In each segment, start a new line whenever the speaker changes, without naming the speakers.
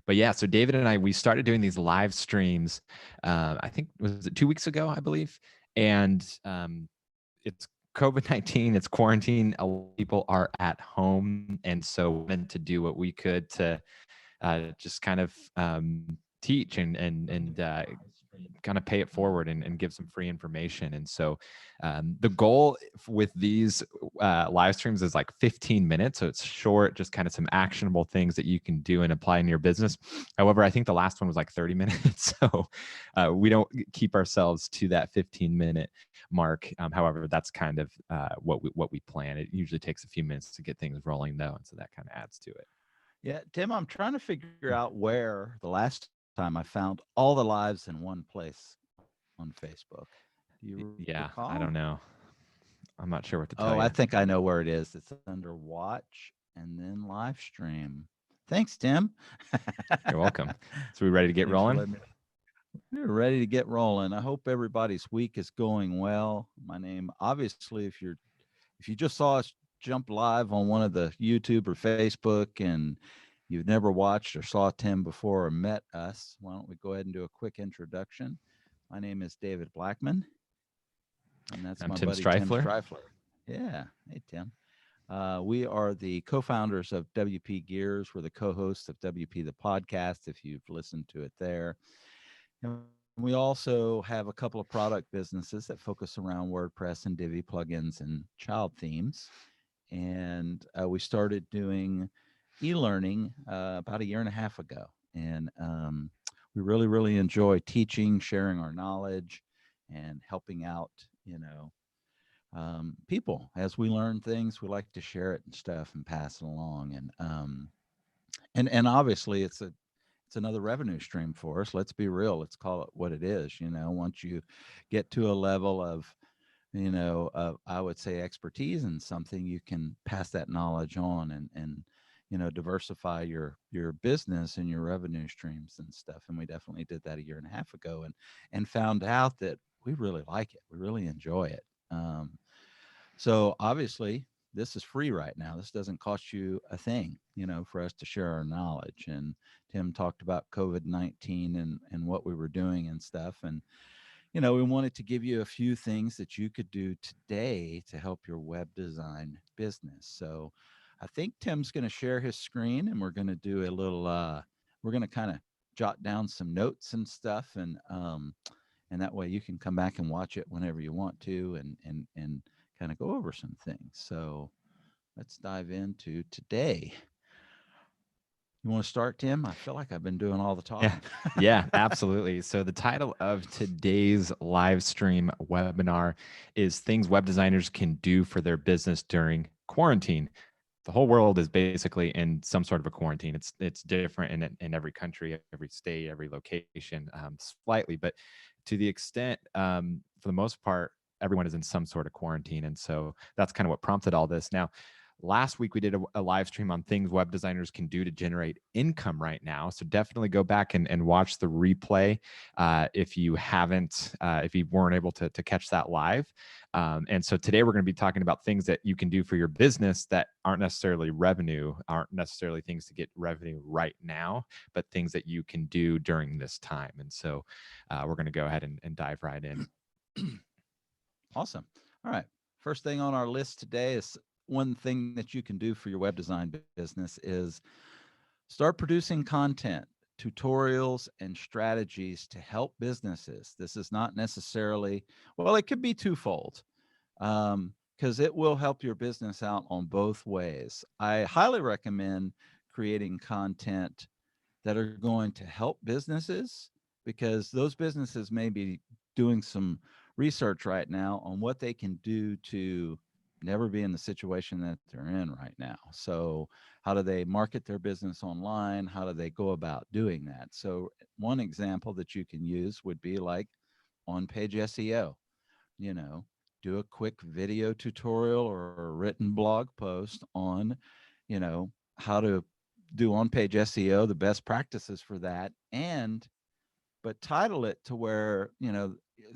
But yeah, so David and I, we started doing these live streams. I think was it 2 weeks ago, I believe, and it's COVID-19, it's quarantine. A lot of people are at home, and so we wanted to do what we could to just kind of teach and kind of pay it forward and give some free information. And so the goal with these live streams is like 15 minutes. So it's short, just kind of some actionable things that you can do and apply in your business. However, I think the last one was like 30 minutes. So we don't keep ourselves to that 15-minute mark. However, that's kind of what we plan. It usually takes a few minutes to get things rolling though. And so that kind of adds to it.
Yeah, Tim, I'm trying to figure out where the last time I found all the lives in one place on Facebook. Do you
Yeah, I
recall?
don't know. I'm not sure what to tell
Oh, I
you.
think I know where it is. It's under watch and then live stream. Thanks, Tim.
You're welcome. So we ready to get
Thanks for
rolling?
letting me. We're ready to get rolling. I hope everybody's week is going well. My name, obviously, if you just saw us jump live on one of the YouTube or Facebook and you've never watched or saw Tim before or met us, why don't we go ahead and do a quick introduction? My name is David Blackman, and that's
I'm
my
Tim
buddy Tim
Streifler.
Streifler. Yeah. Hey, Tim. We are the co-founders of WP Gears. We're the co-hosts of WP the podcast, if you've listened to it there. And we also have a couple of product businesses that focus around WordPress and Divi plugins and child themes. And we started doing e-learning about a year and a half ago. And we really, really enjoy teaching, sharing our knowledge, and helping out, people. As we learn things, we like to share it and stuff and pass it along. And obviously, it's another revenue stream for us. Let's be real. Let's call it what it is. Once you get to a level of, I would say expertise in something, you can pass that knowledge on and diversify your business and your revenue streams and stuff. And we definitely did that a year and a half ago, and found out that we really like it. We really enjoy it. So obviously, this is free right now. This doesn't cost you a thing, for us to share our knowledge. And Tim talked about COVID-19 and what we were doing and stuff. And, we wanted to give you a few things that you could do today to help your web design business. So I think Tim's going to share his screen, and we're going to do a little, we're going to kind of jot down some notes and stuff. And that way you can come back and watch it whenever you want to and kind of go over some things. So let's dive into today. You want to start, Tim? I feel like I've been doing all the
Yeah,
talking.
yeah, absolutely. So the title of today's live stream webinar is Things Web Designers Can Do for Their Business During Quarantine. The whole world is basically in some sort of a quarantine. It's different in every country, every state, every location, slightly, but to the extent, for the most part, everyone is in some sort of quarantine, and so that's kind of what prompted all this. Now, last week we did a live stream on things web designers can do to generate income right now. So definitely go back and watch the replay if you haven't, if you weren't able to catch that live. And so today we're going to be talking about things that you can do for your business that aren't necessarily revenue, aren't necessarily things to get revenue right now, but things that you can do during this time. And so we're going to go ahead and dive right in.
Awesome. All right. First thing on our list today is one thing that you can do for your web design business is start producing content, tutorials, and strategies to help businesses. This is not necessarily, well, it could be twofold, because it will help your business out on both ways. I highly recommend creating content that are going to help businesses, because those businesses may be doing some research right now on what they can do to never be in the situation that they're in right now. So, how do they market their business online? How do they go about doing that? So, one example that you can use would be like on page SEO. You know, do a quick video tutorial or a written blog post on, how to do on page SEO, the best practices for that, but title it to where,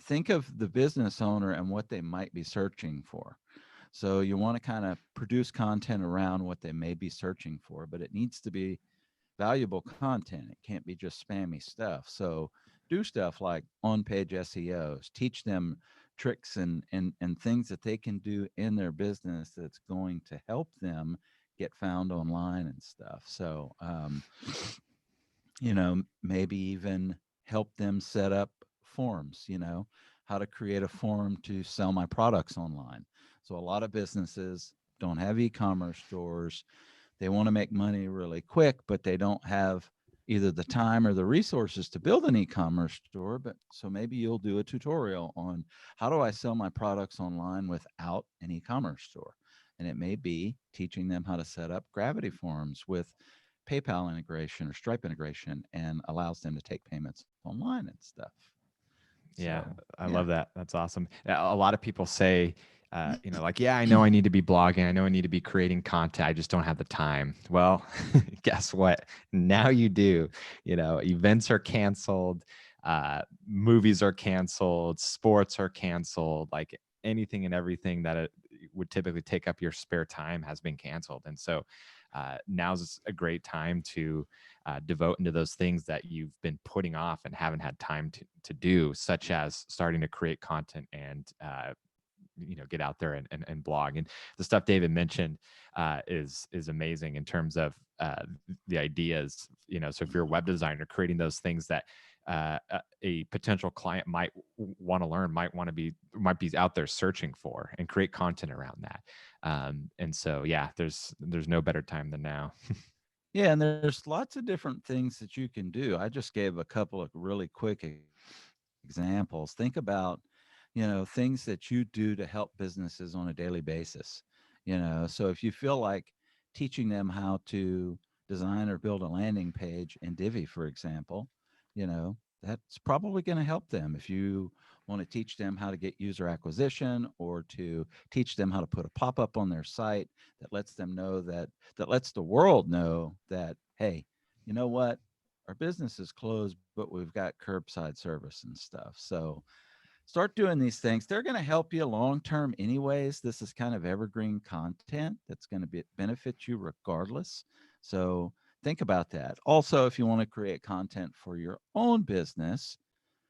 think of the business owner and what they might be searching for. So you want to kind of produce content around what they may be searching for, but it needs to be valuable content. It can't be just spammy stuff. So do stuff like on-page SEOs. Teach them tricks and things that they can do in their business that's going to help them get found online and stuff. So maybe even help them set up forms, how to create a form to sell my products online. So a lot of businesses don't have e-commerce stores. They want to make money really quick, but they don't have either the time or the resources to build an e-commerce store. But so maybe you'll do a tutorial on how do I sell my products online without an e-commerce store. And it may be teaching them how to set up Gravity forms with PayPal integration or Stripe integration and allows them to take payments online and stuff.
Yeah,
So,
I
yeah.
love that. That's awesome. A lot of people say, like, yeah, I know I need to be blogging. I know I need to be creating content. I just don't have the time. Well, guess what? Now you do. Events are canceled, movies are canceled, sports are canceled. Like anything and everything that it would typically take up your spare time has been canceled. And so now's a great time to devote into those things that you've been putting off and haven't had time to do, such as starting to create content and get out there and blog. And the stuff David mentioned is amazing in terms of the ideas. So if you're a web designer, creating those things that a potential client might want to learn, might be out there searching for, and create content around that. And so, yeah, there's no better time than now.
Yeah, and there's lots of different things that you can do. I just gave a couple of really quick examples. Think about, things that you do to help businesses on a daily basis. So if you feel like teaching them how to design or build a landing page in Divi, for example, that's probably going to help them. If you want to teach them how to get user acquisition or to teach them how to put a pop-up on their site that lets them know that lets the world know that, hey, you know what? Our business is closed, but we've got curbside service and stuff. So start doing these things. They're going to help you long term, anyways. This is kind of evergreen content that's going to benefit you regardless. So think about that. Also, if you want to create content for your own business,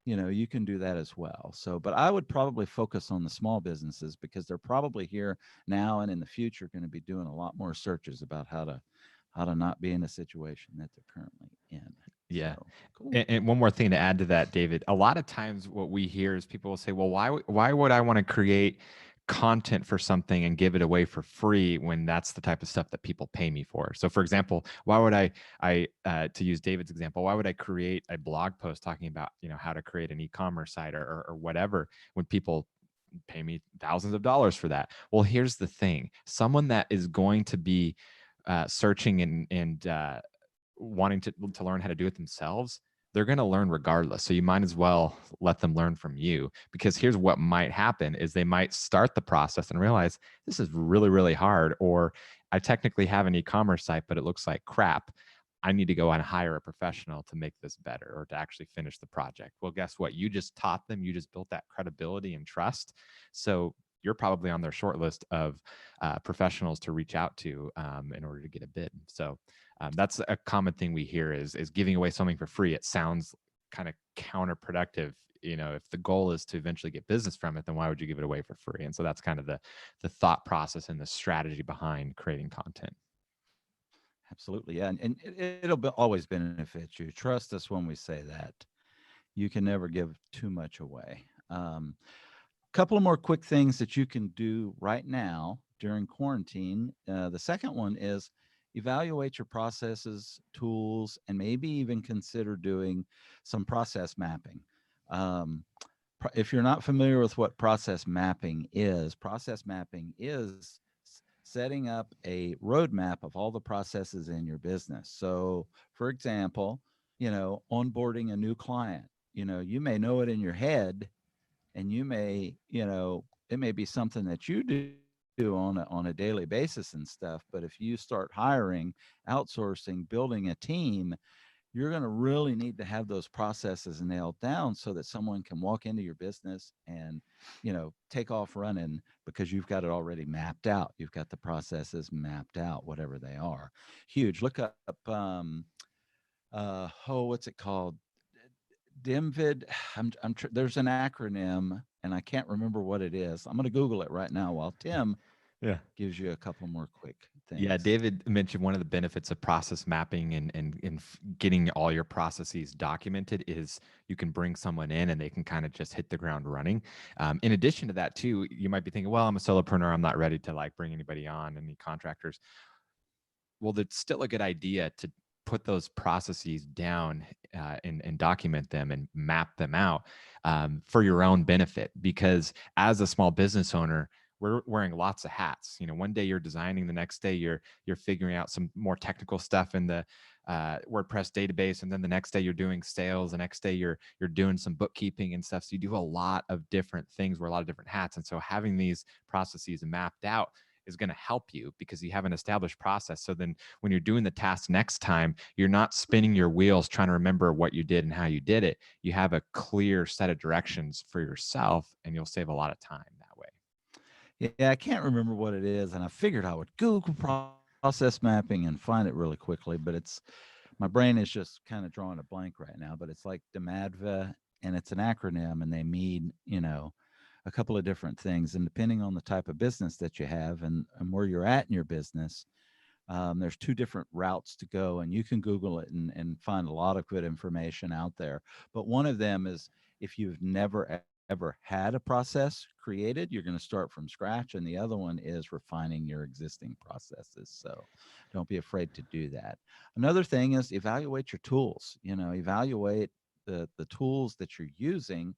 you can do that as well. So, but I would probably focus on the small businesses because they're probably here now and in the future going to be doing a lot more searches about how to not be in a situation that they're currently in.
Yeah.
So cool.
And one more thing to add to that, David. A lot of times, what we hear is people will say, "Well, why would I want to create content for something and give it away for free when that's the type of stuff that people pay me for?" So, for example, why would to use David's example, why would I create a blog post talking about how to create an e-commerce site or whatever when people pay me thousands of dollars for that? Well, here's the thing: someone that is going to be searching and wanting to learn how to do it themselves, they're going to learn regardless. So you might as well let them learn from you, because here's what might happen is they might start the process and realize this is really, really hard, or I technically have an e-commerce site, but it looks like crap. I need to go and hire a professional to make this better or to actually finish the project. Well, guess what? You just taught them, you just built that credibility and trust. So you're probably on their short list of professionals to reach out to in order to get a bid. So that's a common thing we hear is giving away something for free. It sounds kind of counterproductive. If the goal is to eventually get business from it, then why would you give it away for free? And so that's kind of the thought process and the strategy behind creating content.
Absolutely. Yeah. And it'll always benefit you. Trust us when we say that. You can never give too much away. Couple of more quick things that you can do right now during quarantine. The second one is evaluate your processes, tools, and maybe even consider doing some process mapping. Um, if you're not familiar with what process mapping is setting up a roadmap of all the processes in your business. So, for example, onboarding a new client, you may know it in your head, and you may, it may be something that you do on a daily basis and stuff. But if you start hiring, outsourcing, building a team, you're going to really need to have those processes nailed down so that someone can walk into your business and take off running because you've got it already mapped out. You've got the processes mapped out, whatever they are. Huge. Look up What's it called? DIMVID. There's an acronym, and I can't remember what it is. I'm going to Google it right now while Tim
Yeah.
gives you a couple more quick
Yeah,
things.
David mentioned one of the benefits of process mapping and getting all your processes documented is you can bring someone in and they can kind of just hit the ground running. In addition to that, too, you might be thinking, well, I'm a solopreneur, I'm not ready to like bring anybody on, any contractors. Well, that's still a good idea to put those processes down and document them and map them out for your own benefit. Because as a small business owner, we're wearing lots of hats. You know, one day you're designing, the next day you're figuring out some more technical stuff in the WordPress database, and then the next day you're doing sales. The next day you're doing some bookkeeping and stuff. So you do a lot of different things, wear a lot of different hats, and so having these processes mapped out is going to help you because you have an established process. So then when you're doing the task next time, you're not spinning your wheels trying to remember what you did and how you did it. You have a clear set of directions for yourself and you'll save a lot of time that way.
Yeah, I can't remember what it is, and I figured I would Google process mapping and find it really quickly, but it's my brain is just kind of drawing a blank right now. But it's like DMADVA, and it's an acronym, and they mean a couple of different things, and depending on the type of business that you have and where you're at in your business, there's two different routes to go, and you can Google it and find a lot of good information out there. But one of them is if you've never ever had a process created, you're going to start from scratch. And the other one is refining your existing processes. So don't be afraid to do that. Another thing is evaluate your tools, evaluate the tools that you're using.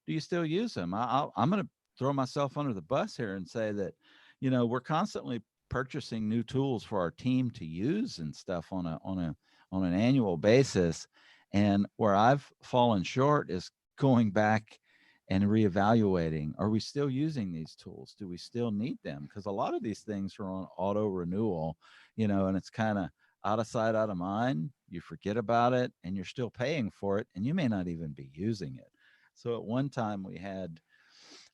Do you still use them? I'm going to throw myself under the bus here and say that, we're constantly purchasing new tools for our team to use and stuff on an annual basis. And where I've fallen short is going back and reevaluating, are we still using these tools? Do we still need them? Because a lot of these things are on auto renewal, and it's kind of out of sight, out of mind. You forget about it and you're still paying for it, and you may not even be using it. So at one time we had,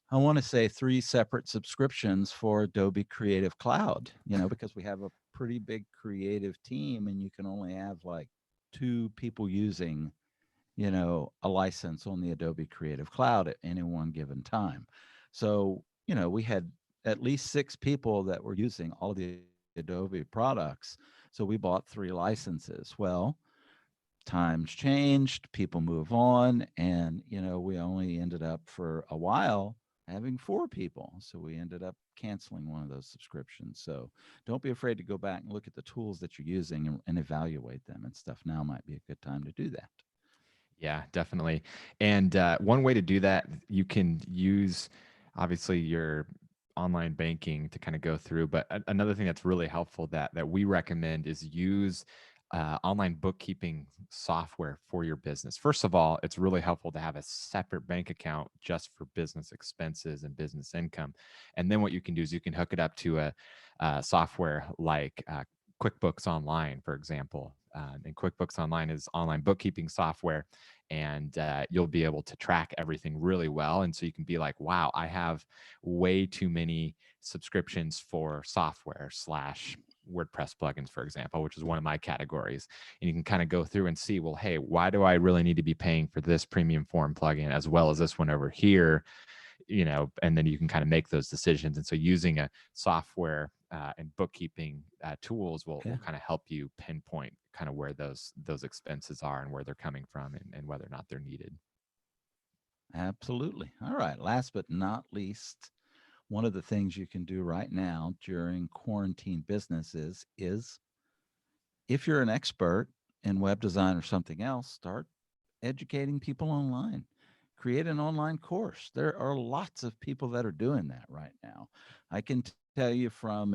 I want to say, three separate subscriptions for Adobe Creative Cloud, because we have a pretty big creative team and you can only have like two people using, a license on the Adobe Creative Cloud at any one given time. So, we had at least six people that were using all of the Adobe products. So we bought three licenses. Well, times changed, people move on, and we only ended up for a while having four people. So we ended up canceling one of those subscriptions. So don't be afraid to go back and look at the tools that you're using and evaluate them and stuff. Now might be a good time to do that.
Yeah, definitely. And one way to do that, you can use obviously your online banking to kind of go through. But another thing that's really helpful that we recommend is use online bookkeeping software for your business. First of all, it's really helpful to have a separate bank account just for business expenses and business income. And then what you can do is you can hook it up to a software like QuickBooks Online, for example. And QuickBooks Online is online bookkeeping software, and you'll be able to track everything really well. And so you can be like, wow, I have way too many subscriptions for software slash WordPress plugins, for example, which is one of my categories. And you can kind of go through and see, well, hey, why do I really need to be paying for this premium form plugin as well as this one over here? And then you can kind of make those decisions. And so using a software and bookkeeping tools will
Yeah,
kind of help you pinpoint kind of where those expenses are and where they're coming from and whether or not they're needed.
absolutely. All right. Last but not least, one of the things you can do right now during quarantine businesses is if you're an expert in web design or something else, start educating people online. Create an online course. There are lots of people that are doing that right now. I can tell you from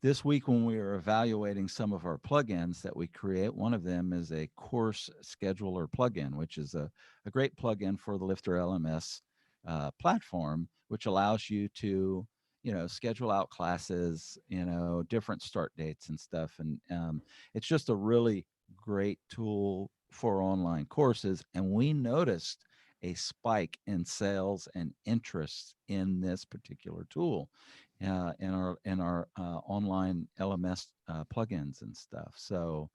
this week when we were evaluating some of our plugins that we create, one of them is a course scheduler plugin, which is a great plugin for the Lifter LMS platform, which allows you to, schedule out classes, different start dates and stuff. And it's just a really great tool for online courses. And we noticed a spike in sales and interest in this particular tool in our online LMS plugins and stuff. So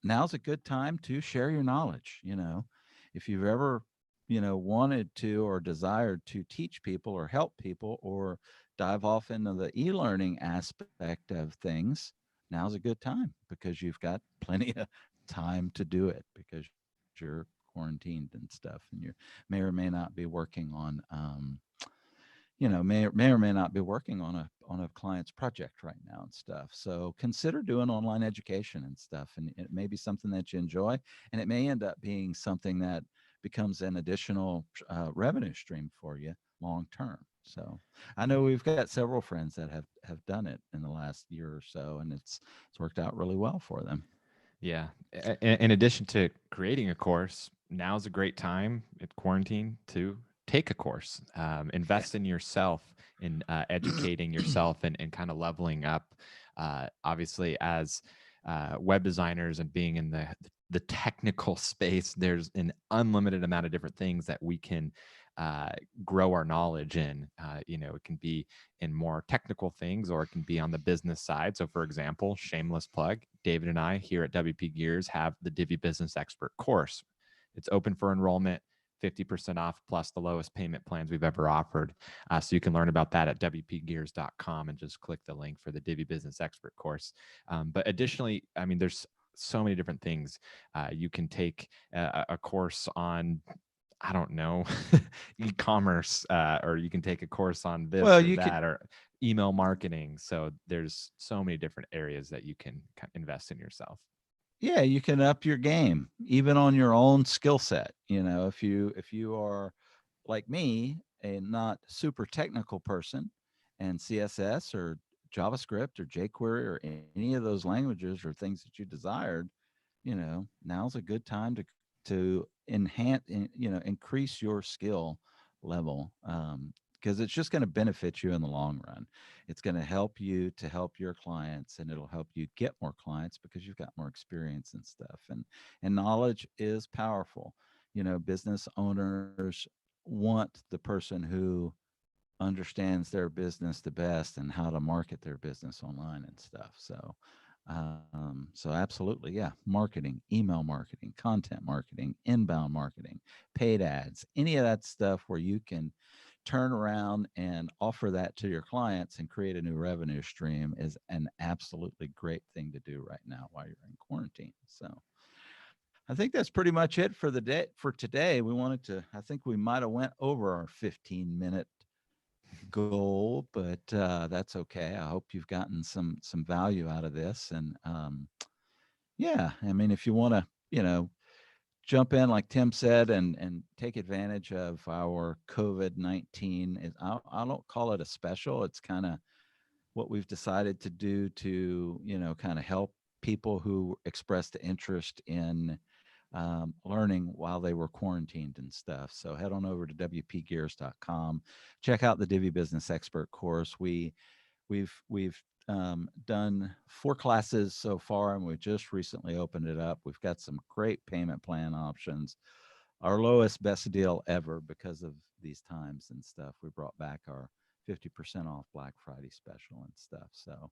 Now's a good time to share your knowledge. If you've ever, wanted to or desired to teach people or help people or dive off into the e-learning aspect of things, now's a good time because you've got plenty of time to do it because you're quarantined and stuff, and you may or may not be working on may or may not be working on a client's project right now and stuff. So consider doing online education and stuff, and it may be something that you enjoy, and it may end up being something that becomes an additional revenue stream for you long term. So I know we've got several friends that have done it in the last year or so, and it's worked out really well for them.
Yeah. In addition to creating a course, now's a great time at quarantine to take a course,
Yeah.
invest in yourself, in educating yourself and kind of leveling up. Obviously, as web designers and being in the technical space, there's an unlimited amount of different things that we can uh, grow our knowledge in. It can be in more technical things or it can be on the business side. So, for example, shameless plug, David and I here at WP Gears have the Divi Business Expert course. It's open for enrollment, 50% off plus the lowest payment plans we've ever offered. So you can learn about that at WPGears.com and just click the link for the Divi Business Expert course. But additionally, I mean, there's so many different things. You can take a course on, I don't know, e-commerce, or you can take a course on this
Well,
or
you could,
that, or email marketing. So there's so many different areas that you can invest in yourself.
yeah, you can up your game even on your own skill set. If you are like me, a not super technical person, and CSS or JavaScript or jQuery or any of those languages or things that you desired, now's a good time to increase your skill level, because it's just going to benefit you in the long run. It's going to help you to help your clients, and it'll help you get more clients because you've got more experience and stuff. And knowledge is powerful. Business owners want the person who understands their business the best and how to market their business online and stuff. So absolutely, yeah. Marketing, email marketing, content marketing, inbound marketing, paid ads, any of that stuff where you can turn around and offer that to your clients and create a new revenue stream is an absolutely great thing to do right now while you're in quarantine. So I think that's pretty much it for the day for today. I think we might have went over our 15-minute goal, but that's okay. I hope you've gotten some value out of this. And yeah, I mean, if you want to, jump in like Tim said and take advantage of our COVID-19, I don't call it a special. It's kind of what we've decided to do to kind of help people who expressed interest in learning while they were quarantined and stuff. So head on over to wpgears.com, check out the Divi Business Expert course. We've done 4 classes so far, and we just recently opened it up. We've got some great payment plan options. Our lowest best deal ever because of these times and stuff. We brought back our 50% off Black Friday special and stuff. So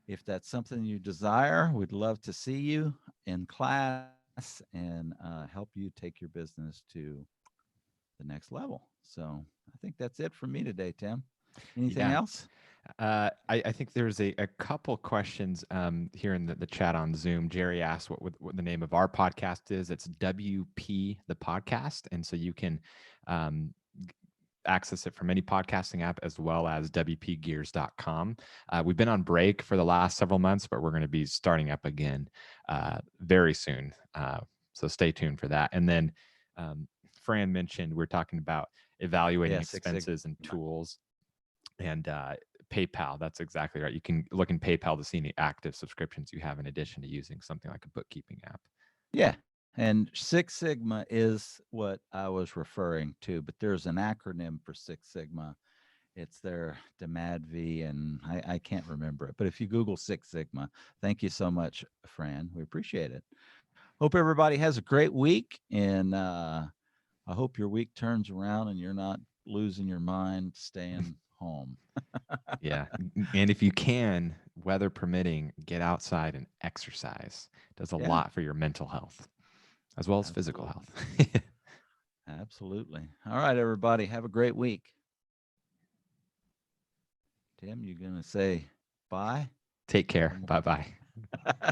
if that's something you desire, we'd love to see you in class and help you take your business to the next level. So I think that's it from me today, Tim. Anything
Yeah.
else?
I think there's a couple questions here in the chat on Zoom. Jerry asked what the name of our podcast is. It's WP the podcast, and so you can um, access it from any podcasting app as well as wpgears.com. We've been on break for the last several months, but we're going to be starting up again very soon. So stay tuned for that. And then Fran mentioned we're talking about evaluating
Yeah, Six
expenses and
Sigma.
tools and PayPal. That's exactly right. You can look in PayPal to see any active subscriptions you have in addition to using something like a bookkeeping app.
Yeah. And Six Sigma is what I was referring to, but there's an acronym for Six Sigma. It's their DMADV, and I can't remember it. But if you Google Six Sigma, thank you so much, Fran. We appreciate it. Hope everybody has a great week. And I hope your week turns around and you're not losing your mind staying home.
Yeah. And if you can, weather permitting, get outside and exercise. It does a
Yeah,
lot for your mental health as well as physical
absolutely.
health.
Absolutely. All right, everybody. Have a great week. Tim, you going to say bye?
Take care.
One
Bye bye.
more.